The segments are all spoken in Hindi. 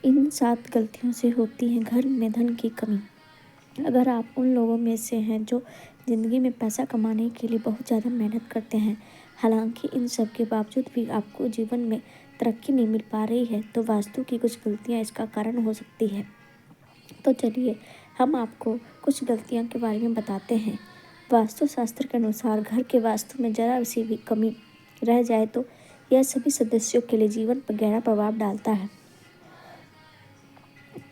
इन 7 गलतियों से होती है घर में धन की कमी। अगर आप उन लोगों में से हैं जो ज़िंदगी में पैसा कमाने के लिए बहुत ज़्यादा मेहनत करते हैं, हालांकि इन सब के बावजूद भी आपको जीवन में तरक्की नहीं मिल पा रही है, तो वास्तु की कुछ गलतियां इसका कारण हो सकती है। तो चलिए हम आपको कुछ गलतियां के बारे में बताते हैं। वास्तु शास्त्र के अनुसार घर के वास्तु में जरा सी भी कमी रह जाए तो यह सभी सदस्यों के लिए जीवन पर गहरा प्रभाव डालता है।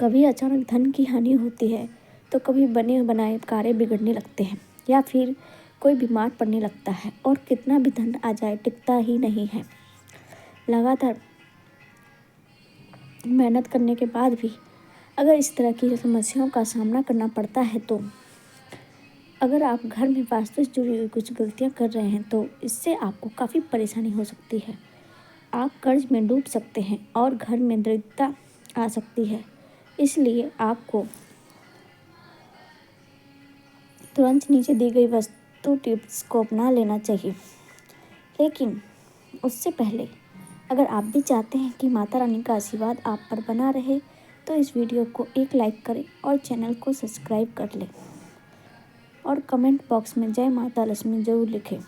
कभी अचानक धन की हानि होती है, तो कभी बने बनाए कार्य बिगड़ने लगते हैं या फिर कोई बीमार पड़ने लगता है और कितना भी धन आ जाए टिकता ही नहीं है। लगातार मेहनत करने के बाद भी अगर इस तरह की समस्याओं का सामना करना पड़ता है, तो अगर आप घर में वास्तु से जुड़ी हुई कुछ गलतियां कर रहे हैं तो इससे आपको काफ़ी परेशानी हो सकती है। आप कर्ज में डूब सकते हैं और घर में दरिद्रता आ सकती है। इसलिए आपको तुरंत नीचे दी गई वास्तु टिप्स को अपना लेना चाहिए। लेकिन उससे पहले अगर आप भी चाहते हैं कि माता रानी का आशीर्वाद आप पर बना रहे, तो इस वीडियो को एक लाइक करें और चैनल को सब्सक्राइब कर लें और कमेंट बॉक्स में जय माता लक्ष्मी जरूर लिखें।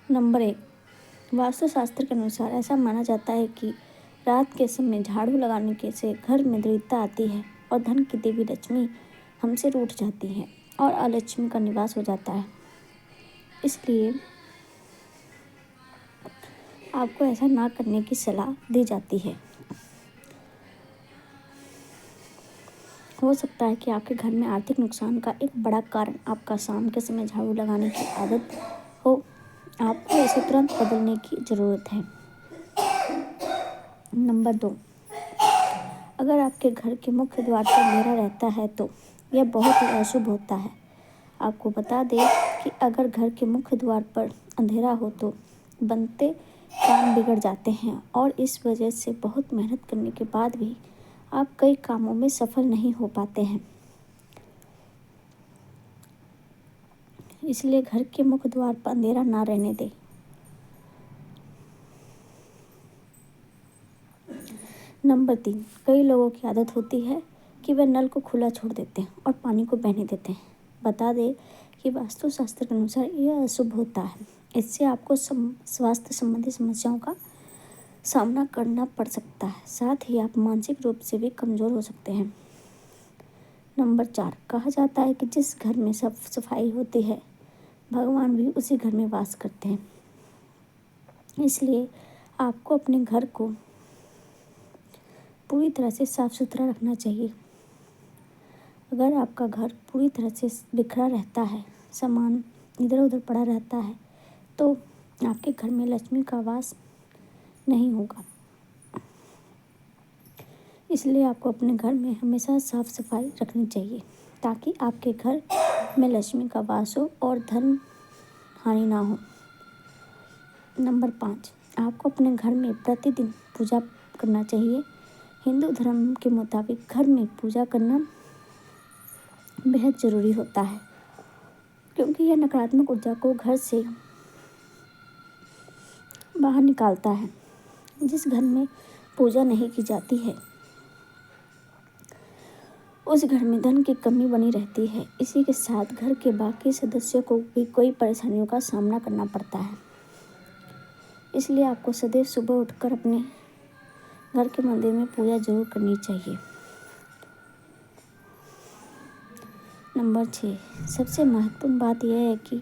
नंबर 1, वास्तुशास्त्र के अनुसार ऐसा माना जाता है कि रात के समय झाड़ू लगाने के से घर में दरिद्रता आती है और धन की देवी लक्ष्मी हमसे रूठ जाती है और अलक्ष्मी का निवास हो जाता है। इसलिए आपको ऐसा ना करने की सलाह दी जाती है। हो सकता है कि आपके घर में आर्थिक नुकसान का एक बड़ा कारण आपका शाम के समय झाड़ू लगाने की आदत हो। आपको इसे तुरंत बदलने की ज़रूरत है। नंबर 2, अगर आपके घर के मुख्य द्वार पर अंधेरा रहता है तो यह बहुत ही अशुभ होता है। आपको बता दें कि अगर घर के मुख्य द्वार पर अंधेरा हो तो बनते काम बिगड़ जाते हैं और इस वजह से बहुत मेहनत करने के बाद भी आप कई कामों में सफल नहीं हो पाते हैं। इसलिए घर के मुख्य द्वार पर अंधेरा ना रहने दें। नंबर 3, कई लोगों की आदत होती है कि वे नल को खुला छोड़ देते हैं और पानी को बहने देते हैं। बता दें कि वास्तुशास्त्र के अनुसार यह अशुभ होता है। इससे आपको स्वास्थ्य संबंधी समस्याओं का सामना करना पड़ सकता है, साथ ही आप मानसिक रूप से भी कमज़ोर हो सकते हैं। नंबर 4, कहा जाता है कि जिस घर में साफ सफाई होती है भगवान भी उसी घर में वास करते हैं। इसलिए आपको अपने घर को पूरी तरह से साफ सुथरा रखना चाहिए। अगर आपका घर पूरी तरह से बिखरा रहता है, सामान इधर उधर पड़ा रहता है, तो आपके घर में लक्ष्मी का वास नहीं होगा। इसलिए आपको अपने घर में हमेशा साफ सफाई रखनी चाहिए ताकि आपके घर में लक्ष्मी का वास हो और धन हानि ना हो। नंबर 5, आपको अपने घर में प्रतिदिन पूजा करना चाहिए। हिंदू धर्म के मुताबिक घर में पूजा करना बेहद ज़रूरी होता है, क्योंकि यह नकारात्मक ऊर्जा को घर से बाहर निकालता है। जिस घर में पूजा नहीं की जाती है उस घर में धन की कमी बनी रहती है। इसी के साथ घर के बाकी सदस्यों को भी कई परेशानियों का सामना करना पड़ता है। इसलिए आपको सदैव सुबह उठकर अपने घर के मंदिर में पूजा जरूर करनी चाहिए। नंबर 6, सबसे महत्वपूर्ण बात यह है कि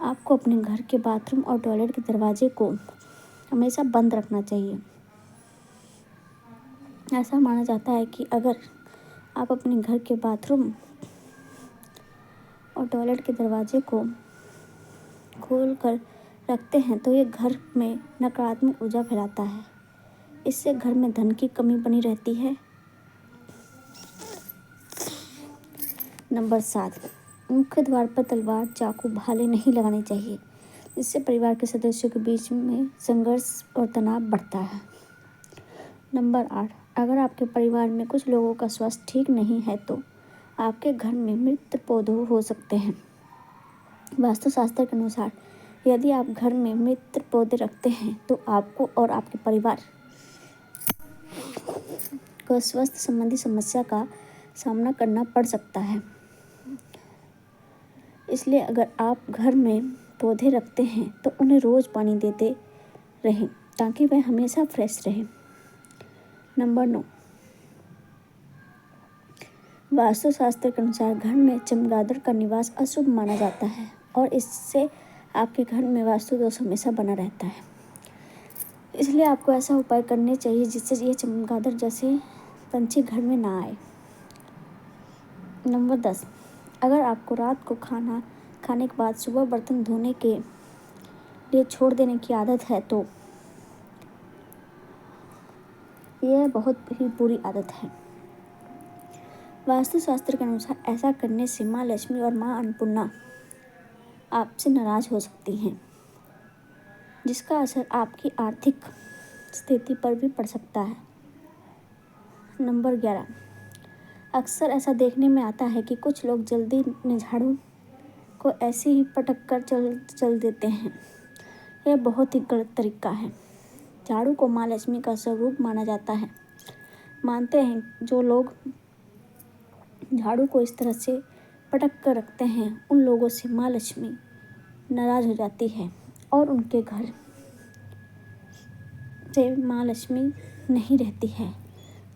आपको अपने घर के बाथरूम और टॉयलेट के दरवाजे को हमेशा बंद रखना चाहिए। ऐसा माना जाता है कि अगर आप अपने घर के बाथरूम और टॉयलेट के दरवाजे को खोल कर रखते हैं तो ये घर में नकारात्मक ऊर्जा फैलाता है। इससे घर में धन की कमी बनी रहती है। नंबर 7, मुख्य द्वार पर तलवार, चाकू, भाले नहीं लगाने चाहिए। इससे परिवार के सदस्यों के बीच में संघर्ष और तनाव बढ़ता है। नंबर 8, अगर आपके परिवार में कुछ लोगों का स्वास्थ्य ठीक नहीं है तो आपके घर में मृत पौधे हो सकते हैं। वास्तुशास्त्र के अनुसार यदि आप घर में मित्र पौधे रखते हैं तो आपको और आपके परिवार को स्वास्थ्य संबंधी समस्या का सामना करना पड़ सकता है। इसलिए अगर आप घर में पौधे रखते हैं तो उन्हें रोज़ पानी देते रहें ताकि वह हमेशा फ्रेश रहे। नंबर 9, वास्तुशास्त्र के अनुसार घर में चमगादड़ का निवास अशुभ माना जाता है और इससे आपके घर में वास्तु दोष हमेशा बना रहता है। इसलिए आपको ऐसा उपाय करने चाहिए जिससे ये चमगादड़ जैसे पंछी घर में ना आए। नंबर 10, अगर आपको रात को खाना खाने के बाद सुबह बर्तन धोने के लिए छोड़ देने की आदत है तो यह बहुत ही बुरी आदत है। वास्तुशास्त्र के अनुसार ऐसा करने से माँ लक्ष्मी और माँ अन्नपूर्णा आपसे नाराज हो सकती हैं, जिसका असर आपकी आर्थिक स्थिति पर भी पड़ सकता है। नंबर 11, अक्सर ऐसा देखने में आता है कि कुछ लोग जल्दी में झाड़ू को ऐसे ही पटक कर चल देते हैं। यह बहुत ही गलत तरीका है। झाड़ू को माँ लक्ष्मी का स्वरूप माना जाता है। मानते हैं जो लोग झाड़ू को इस तरह से पटक कर रखते हैं उन लोगों से माँ लक्ष्मी नाराज हो जाती है और उनके घर से माँ लक्ष्मी नहीं रहती है।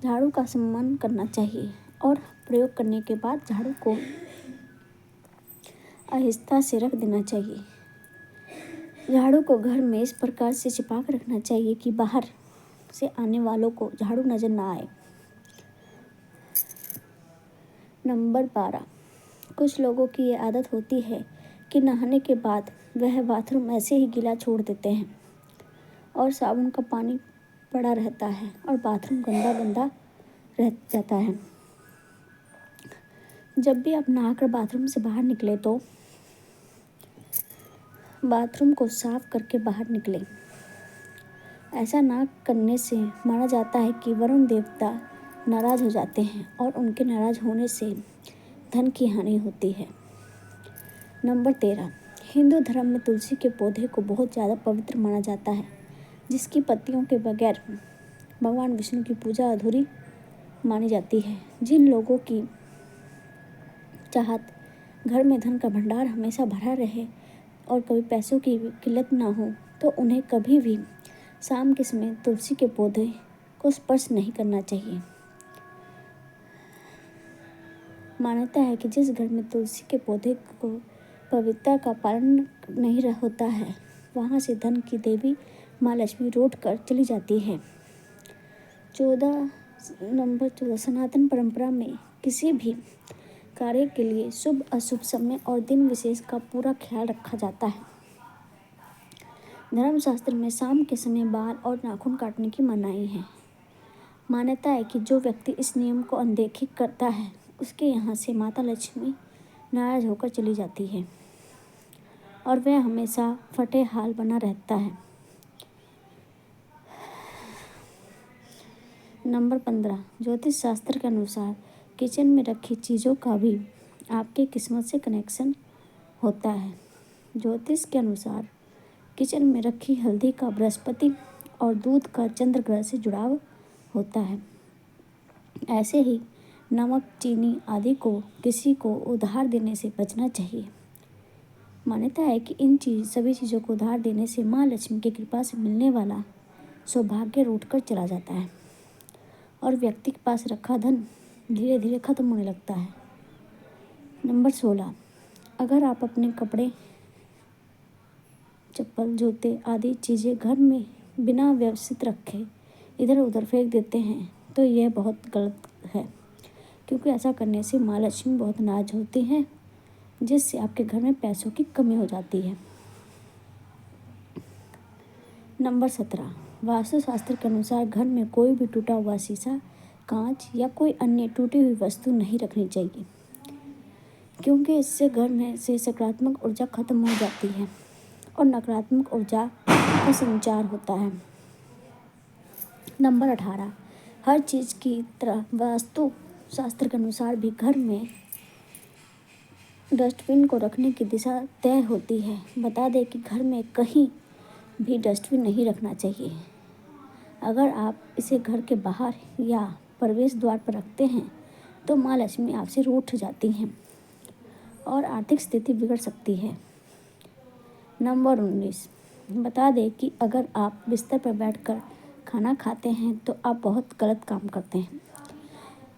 झाड़ू का सम्मान करना चाहिए और प्रयोग करने के बाद झाड़ू को आहिस्ता से रख देना चाहिए। झाड़ू को घर में इस प्रकार से छिपा कर रखना चाहिए कि बाहर से आने वालों को झाड़ू नजर ना आए। नंबर 12, कुछ लोगों की ये आदत होती है कि नहाने के बाद वह बाथरूम ऐसे ही गीला छोड़ देते हैं और साबुन का पानी पड़ा रहता है और बाथरूम गंदा गंदा रह जाता है। जब भी आप नहाकर बाथरूम से बाहर निकले तो बाथरूम को साफ करके बाहर निकले। ऐसा ना करने से माना जाता है कि वरुण देवता नाराज हो जाते हैं और उनके नाराज होने से धन की हानि होती है। नंबर 13, हिंदू धर्म में तुलसी के पौधे को बहुत ज़्यादा पवित्र माना जाता है, जिसकी पत्तियों के बगैर भगवान विष्णु की पूजा अधूरी मानी जाती है। जिन लोगों की चाहत घर में धन का भंडार हमेशा भरा रहे और कभी पैसों की किल्लत ना हो तो उन्हें कभी भी शाम के समय तुलसी के पौधे को स्पर्श नहीं करना चाहिए। मान्यता है कि जिस घर में तुलसी के पौधे को पवित्रता का पालन नहीं होता है वहाँ से धन की देवी माँ लक्ष्मी रूठ कर चली जाती है। नंबर 14, सनातन परंपरा में किसी भी कार्य के लिए शुभ अशुभ समय और दिन विशेष का पूरा ख्याल रखा जाता है। धर्मशास्त्र में शाम के समय बाल और नाखून काटने की मनाही है। मान्यता है कि जो व्यक्ति इस नियम को अनदेखी करता है उसके यहाँ से माता लक्ष्मी नाराज होकर चली जाती है और वह हमेशा फटे हाल बना रहता है। नंबर 15, ज्योतिष शास्त्र के अनुसार किचन में रखी चीज़ों का भी आपके किस्मत से कनेक्शन होता है। ज्योतिष के अनुसार किचन में रखी हल्दी का बृहस्पति और दूध का चंद्र ग्रह से जुड़ाव होता है। ऐसे ही नमक, चीनी आदि को किसी को उधार देने से बचना चाहिए। मान्यता है कि सभी चीज़ों को उधार देने से माँ लक्ष्मी की कृपा से मिलने वाला सौभाग्य रूठ कर चला जाता है और व्यक्ति के पास रखा धन धीरे धीरे खत्म होने लगता है। नंबर 16, अगर आप अपने कपड़े, चप्पल, जूते आदि चीज़ें घर में बिना व्यवस्थित रखे इधर उधर फेंक देते हैं तो यह बहुत गलत है, क्योंकि ऐसा करने से माँ लक्ष्मी बहुत नाराज होती हैं, जिससे आपके घर में पैसों की कमी हो जाती है। नंबर 17, वास्तुशास्त्र के अनुसार घर में कोई भी टूटा हुआ शीशा, कांच या कोई अन्य टूटी हुई वस्तु नहीं रखनी चाहिए, क्योंकि इससे घर में से सकारात्मक ऊर्जा खत्म हो जाती है और नकारात्मक ऊर्जा का संचार होता है। नंबर 18, हर चीज़ की तरह वास्तु शास्त्र के अनुसार भी घर में डस्टबिन को रखने की दिशा तय होती है। बता दें कि घर में कहीं भी डस्टबिन नहीं रखना चाहिए। अगर आप इसे घर के बाहर या प्रवेश द्वार पर रखते हैं तो माँ लक्ष्मी आपसे रूठ जाती हैं और आर्थिक स्थिति बिगड़ सकती है। नंबर 19, बता दें कि अगर आप बिस्तर पर बैठकर खाना खाते हैं तो आप बहुत गलत काम करते हैं,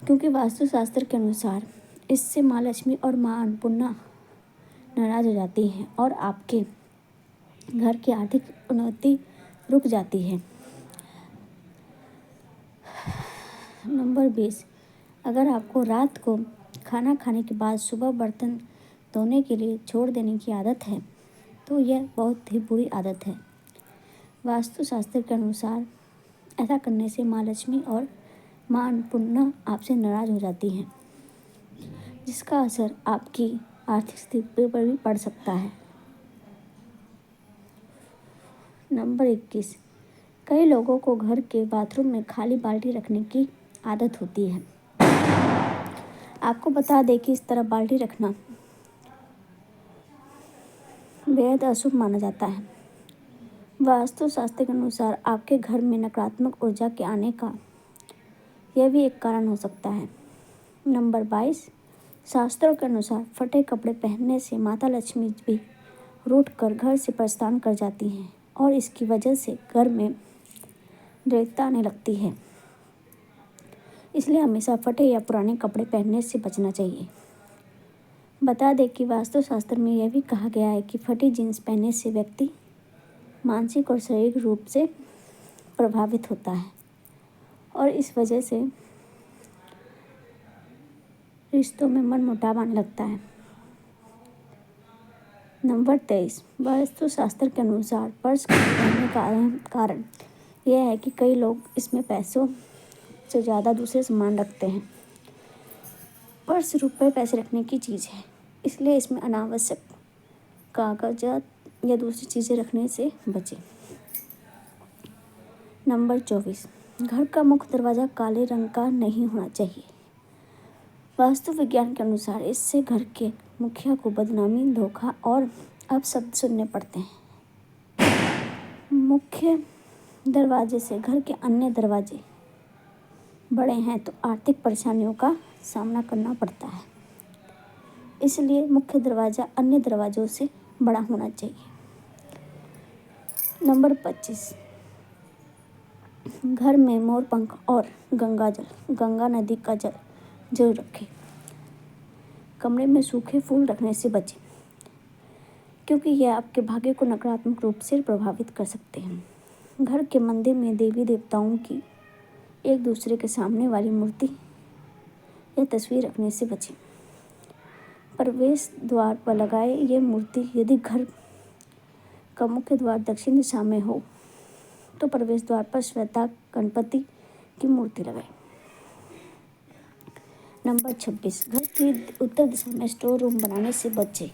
क्योंकि वास्तुशास्त्र के अनुसार इससे माँ लक्ष्मी और माँ अन्नपूर्णा नाराज हो जाती हैं और आपके घर की आर्थिक उन्नति रुक जाती है। नंबर 20, अगर आपको रात को खाना खाने के बाद सुबह बर्तन धोने के लिए छोड़ देने की आदत है तो यह बहुत ही बुरी आदत है। वास्तुशास्त्र के अनुसार ऐसा करने से माँ लक्ष्मी और माँ अन्नपूर्णा आपसे नाराज हो जाती हैं, जिसका असर आपकी आर्थिक स्थिति पर भी पड़ सकता है। नंबर 21, कई लोगों को घर के बाथरूम में खाली बाल्टी रखने की आदत होती है। आपको बता दें कि इस तरह बाल्टी रखना बेहद अशुभ माना जाता है। वास्तुशास्त्र के अनुसार आपके घर में नकारात्मक ऊर्जा के आने का यह भी एक कारण हो सकता है। नंबर 22, शास्त्रों के अनुसार फटे कपड़े पहनने से माता लक्ष्मी भी रूठ कर घर से प्रस्थान कर जाती हैं और इसकी वजह से घर में दरिद्रता आने लगती है। इसलिए हमेशा फटे या पुराने कपड़े पहनने से बचना चाहिए। बता दें कि वास्तुशास्त्र में यह भी कहा गया है कि फटी जीन्स पहनने से व्यक्ति मानसिक और शारीरिक रूप से प्रभावित होता है और इस वजह से रिश्तों में मनमुटाव आने लगता है। नंबर 23, वास्तुशास्त्र के अनुसार पर्स को पहनने का अहम कारण यह है कि कई लोग इसमें पैसों से ज़्यादा दूसरे सामान रखते हैं। पर्स रुपए पैसे रखने की चीज़ है, इसलिए इसमें अनावश्यक कागजात या दूसरी चीज़ें रखने से बचें। नंबर 24, घर का मुख्य दरवाज़ा काले रंग का नहीं होना चाहिए। वास्तु विज्ञान के अनुसार इससे घर के मुखिया को बदनामी, धोखा और अपशब्द सुनने पड़ते हैं। मुख्य दरवाजे से घर के अन्य दरवाजे बड़े हैं तो आर्थिक परेशानियों का सामना करना पड़ता है, इसलिए मुख्य दरवाज़ा अन्य दरवाजों से बड़ा होना चाहिए। नंबर 25, घर में मोर पंख और गंगा नदी का जल जरूर रखें। कमरे में सूखे फूल रखने से बचें, क्योंकि यह आपके भाग्य को नकारात्मक रूप से प्रभावित कर सकते हैं। घर के मंदिर में देवी देवताओं की एक दूसरे के सामने वाली मूर्ति या तस्वीर रखने से बचें। प्रवेश द्वार पर लगाए ये मूर्ति यदि घर का मुख्य द्वार दक्षिण दिशा में हो तो प्रवेश द्वार पर श्वेता गणपति की मूर्ति लगाएं। नंबर 26, घर की उत्तर दिशा में स्टोर रूम बनाने से बचें।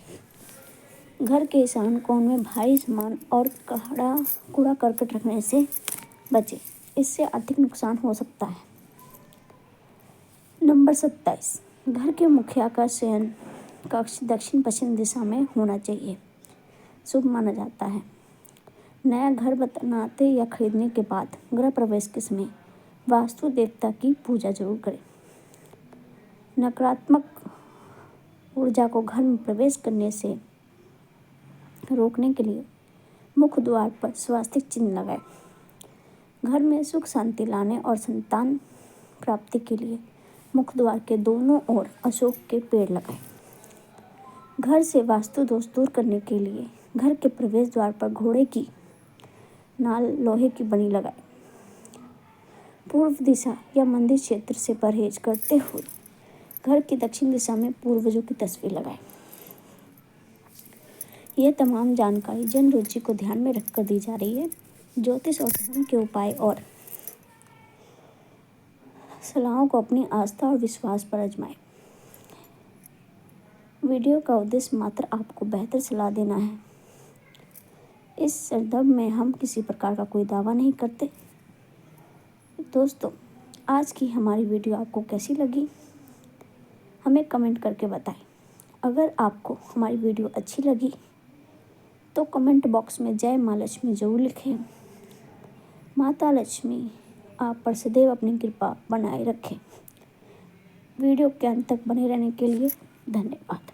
घर के ईशान कोण में भारी सामान और कूड़ा करकट रखने से बचें, इससे आर्थिक नुकसान हो सकता है। नंबर 27, घर के मुखिया का शयन कक्ष दक्षिण पश्चिम दिशा में होना चाहिए, शुभ माना जाता है। नया घर बनाते या खरीदने के बाद गृह प्रवेश के समय वास्तु देवता की पूजा जरूर करें। नकारात्मक ऊर्जा को घर में प्रवेश करने से रोकने के लिए मुख्य द्वार पर स्वास्तिक चिन्ह लगाएं। घर में सुख शांति लाने और संतान प्राप्ति के लिए मुख्य द्वार के दोनों ओर अशोक के पेड़ लगाएं। घर से वास्तु दोष दूर करने के लिए घर के प्रवेश द्वार पर घोड़े की नाल लोहे की बनी लगाएं। पूर्व दिशा या मंदिर क्षेत्र से परहेज करते हुए घर की दक्षिण दिशा में पूर्वजों की तस्वीर लगाएं। यह तमाम जानकारी जन रुचि को ध्यान में रखकर दी जा रही है। ज्योतिष और धर्म के उपाय और सलाहों को अपनी आस्था और विश्वास पर आजमाएं। वीडियो का उद्देश्य मात्र आपको बेहतर सलाह देना है। इस संदर्भ में हम किसी प्रकार का कोई दावा नहीं करते। दोस्तों, आज की हमारी वीडियो आपको कैसी लगी हमें कमेंट करके बताएं अगर आपको हमारी वीडियो अच्छी लगी तो कमेंट बॉक्स में जय माँ लक्ष्मी ज़रूर लिखें। माता लक्ष्मी आप पर सदैव अपनी कृपा बनाए रखें। वीडियो के अंत तक बने रहने के लिए धन्यवाद।